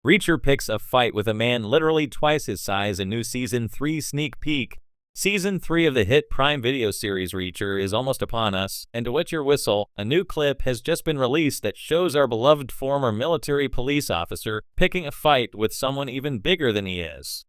Reacher picks a fight with a man literally twice his size in new Season 3 sneak peek. Season 3 of the hit Prime Video series Reacher is almost upon us, and to wet your whistle, a new clip has just been released that shows our beloved former military police officer picking a fight with someone even bigger than he is.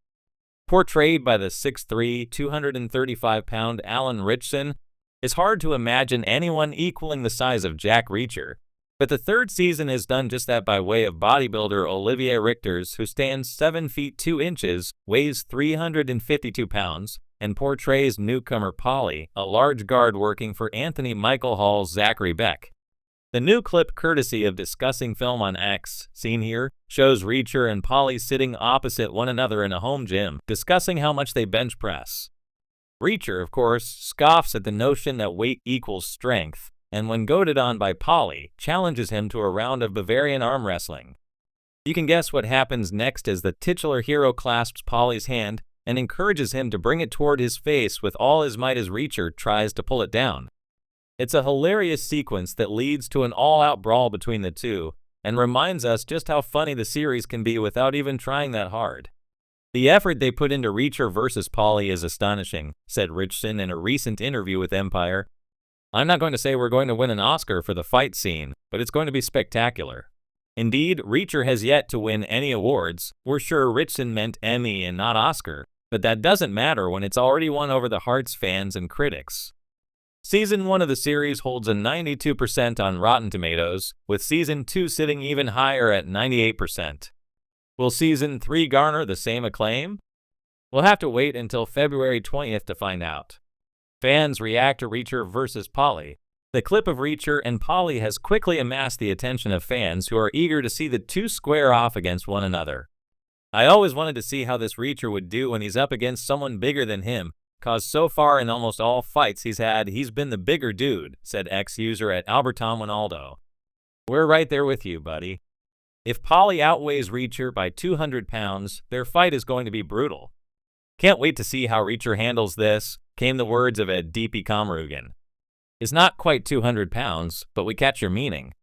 Portrayed by the 6'3", 235-pound Alan Ritchson, it's hard to imagine anyone equaling the size of Jack Reacher. But the third season has done just that by way of bodybuilder Olivier Richters, who stands 7 feet 2 inches, weighs 352 pounds, and portrays newcomer Polly, a large guard working for Anthony Michael Hall's Zachary Beck. The new clip, courtesy of Discussing Film on X, seen here, shows Reacher and Polly sitting opposite one another in a home gym, discussing how much they bench press. Reacher, of course, scoffs at the notion that weight equals strength, and when goaded on by Polly, challenges him to a round of Bavarian arm wrestling. You can guess what happens next as the titular hero clasps Polly's hand and encourages him to bring it toward his face with all his might as Reacher tries to pull it down. It's a hilarious sequence that leads to an all-out brawl between the two, and reminds us just how funny the series can be without even trying that hard. The effort they put into Reacher versus Polly is astonishing, said Ritchson in a recent interview with Empire. I'm not going to say we're going to win an Oscar for the fight scene, but it's going to be spectacular. Indeed, Reacher has yet to win any awards. We're sure Ritchson meant Emmy and not Oscar, but that doesn't matter when it's already won over the hearts fans and critics. Season 1 of the series holds a 92% on Rotten Tomatoes, with Season 2 sitting even higher at 98%. Will Season 3 garner the same acclaim? We'll have to wait until February 20th to find out. Fans react to Reacher versus Polly. The clip of Reacher and Polly has quickly amassed the attention of fans who are eager to see the two square off against one another. I always wanted to see how this Reacher would do when he's up against someone bigger than him, cause so far in almost all fights he's had, he's been the bigger dude, said ex-user at Alberton Winaldo. We're right there with you, buddy. If Polly outweighs Reacher by 200 pounds, their fight is going to be brutal. Can't wait to see how Reacher handles this, came the words of Ed D.P. Comrugan. It's not quite 200 pounds, but we catch your meaning.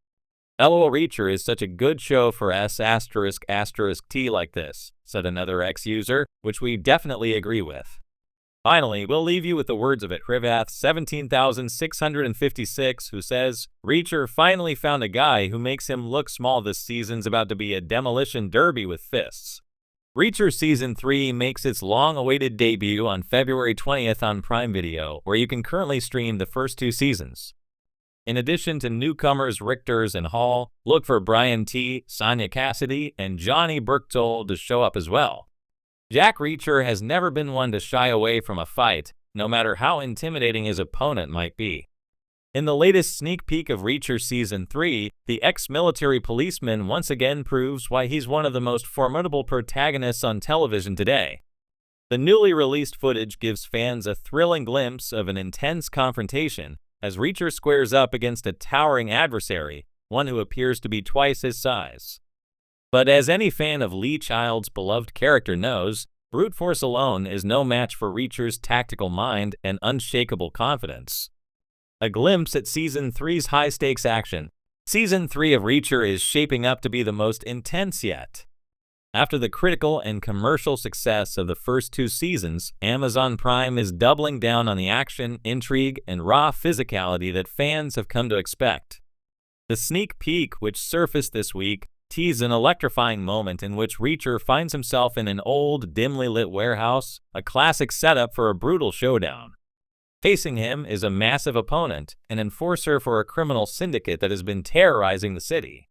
LOL, Reacher is such a good show for S***T like this, said another ex-user, which we definitely agree with. Finally, we'll leave you with the words of Hrivath 17,656, who says, Reacher finally found a guy who makes him look small. This season's about to be a demolition derby with fists. Reacher Season 3 makes its long-awaited debut on February 20th on Prime Video, where you can currently stream the first 2 seasons. In addition to newcomers Richters and Hall, look for Brian T., Sonia Cassidy, and Johnny Burktold to show up as well. Jack Reacher has never been one to shy away from a fight, no matter how intimidating his opponent might be. In the latest sneak peek of Reacher Season 3, the ex-military policeman once again proves why he's one of the most formidable protagonists on television today. The newly released footage gives fans a thrilling glimpse of an intense confrontation as Reacher squares up against a towering adversary, one who appears to be twice his size. But as any fan of Lee Child's beloved character knows, brute force alone is no match for Reacher's tactical mind and unshakable confidence. A glimpse at Season 3's high-stakes action. Season 3 of Reacher is shaping up to be the most intense yet. After the critical and commercial success of the first 2 seasons, Amazon Prime is doubling down on the action, intrigue, and raw physicality that fans have come to expect. The sneak peek, which surfaced this week, teased an electrifying moment in which Reacher finds himself in an old, dimly lit warehouse, a classic setup for a brutal showdown. Facing him is a massive opponent, an enforcer for a criminal syndicate that has been terrorizing the city.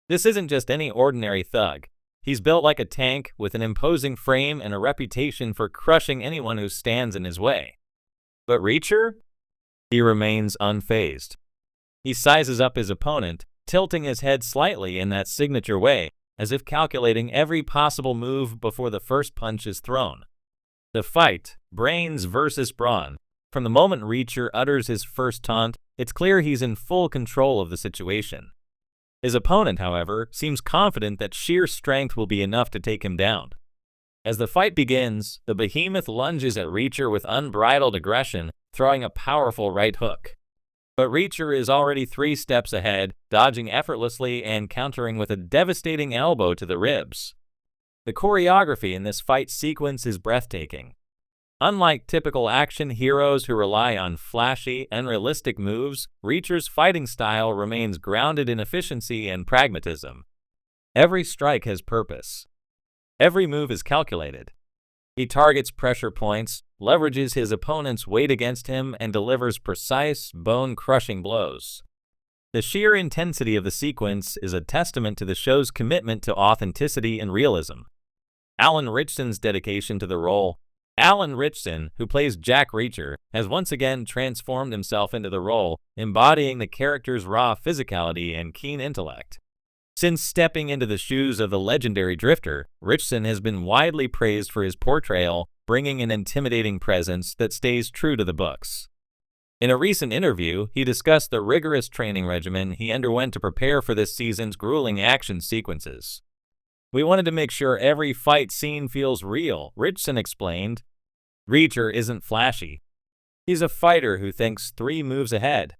This isn't just any ordinary thug. He's built like a tank with an imposing frame and a reputation for crushing anyone who stands in his way. But Reacher? He remains unfazed. He sizes up his opponent, tilting his head slightly in that signature way, as if calculating every possible move before the first punch is thrown. The fight, brains versus brawn. From the moment Reacher utters his first taunt, it's clear he's in full control of the situation. His opponent, however, seems confident that sheer strength will be enough to take him down. As the fight begins, the behemoth lunges at Reacher with unbridled aggression, throwing a powerful right hook. But Reacher is already 3 steps ahead, dodging effortlessly and countering with a devastating elbow to the ribs. The choreography in this fight sequence is breathtaking. Unlike typical action heroes who rely on flashy, unrealistic moves, Reacher's fighting style remains grounded in efficiency and pragmatism. Every strike has purpose. Every move is calculated. He targets pressure points, leverages his opponent's weight against him, and delivers precise, bone-crushing blows. The sheer intensity of the sequence is a testament to the show's commitment to authenticity and realism. Alan Ritchson's dedication to the role. Alan Ritchson, who plays Jack Reacher, has once again transformed himself into the role, embodying the character's raw physicality and keen intellect. Since stepping into the shoes of the legendary Drifter, Ritchson has been widely praised for his portrayal, bringing an intimidating presence that stays true to the books. In a recent interview, he discussed the rigorous training regimen he underwent to prepare for this season's grueling action sequences. "We wanted to make sure every fight scene feels real," Ritchson explained. "Reacher isn't flashy. He's a fighter who thinks 3 moves ahead.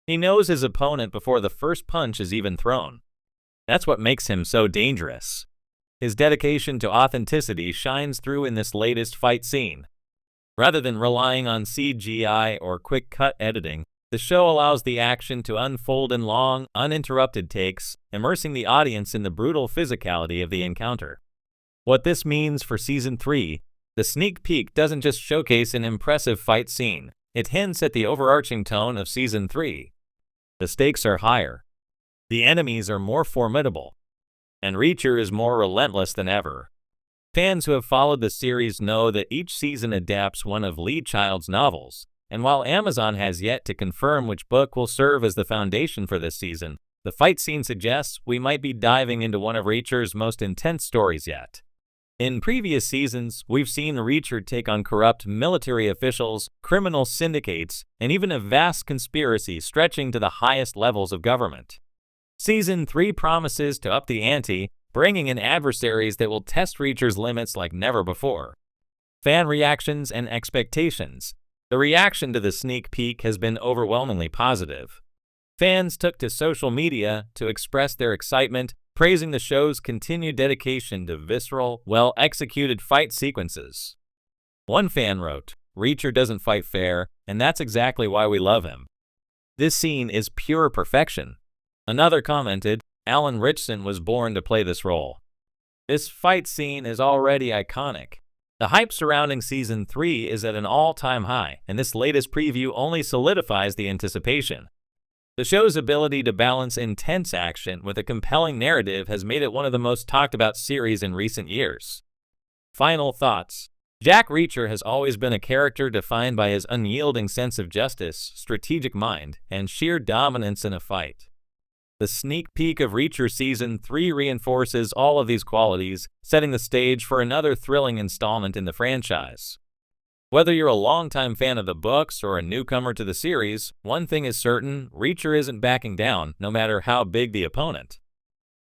He knows his opponent before the first punch is even thrown. That's what makes him so dangerous." His dedication to authenticity shines through in this latest fight scene. Rather than relying on CGI or quick-cut editing, the show allows the action to unfold in long, uninterrupted takes, immersing the audience in the brutal physicality of the encounter. What this means for Season 3, the sneak peek doesn't just showcase an impressive fight scene, it hints at the overarching tone of Season 3. The stakes are higher. The enemies are more formidable. And Reacher is more relentless than ever. Fans who have followed the series know that each season adapts one of Lee Child's novels, and while Amazon has yet to confirm which book will serve as the foundation for this season, the fight scene suggests we might be diving into one of Reacher's most intense stories yet. In previous seasons, we've seen Reacher take on corrupt military officials, criminal syndicates, and even a vast conspiracy stretching to the highest levels of government. Season 3 promises to up the ante, bringing in adversaries that will test Reacher's limits like never before. Fan reactions and expectations. The reaction to the sneak peek has been overwhelmingly positive. Fans took to social media to express their excitement, praising the show's continued dedication to visceral, well-executed fight sequences. One fan wrote, "Reacher doesn't fight fair, and that's exactly why we love him. This scene is pure perfection." Another commented, "Alan Ritchson was born to play this role. This fight scene is already iconic." The hype surrounding Season 3 is at an all-time high, and this latest preview only solidifies the anticipation. The show's ability to balance intense action with a compelling narrative has made it one of the most talked-about series in recent years. Final thoughts. Jack Reacher has always been a character defined by his unyielding sense of justice, strategic mind, and sheer dominance in a fight. The sneak peek of Reacher Season 3 reinforces all of these qualities, setting the stage for another thrilling installment in the franchise. Whether you're a longtime fan of the books or a newcomer to the series, one thing is certain, Reacher isn't backing down, no matter how big the opponent.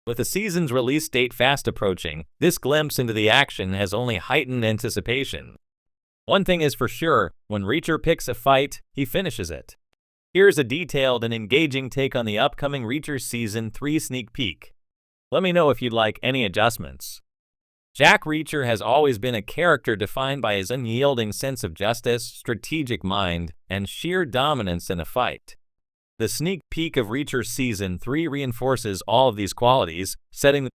With the season's release date fast approaching, this glimpse into the action has only heightened anticipation. One thing is for sure, when Reacher picks a fight, he finishes it. Here's a detailed and engaging take on the upcoming Reacher Season 3 sneak peek. Let me know if you'd like any adjustments. Jack Reacher has always been a character defined by his unyielding sense of justice, strategic mind, and sheer dominance in a fight. The sneak peek of Reacher Season 3 reinforces all of these qualities, setting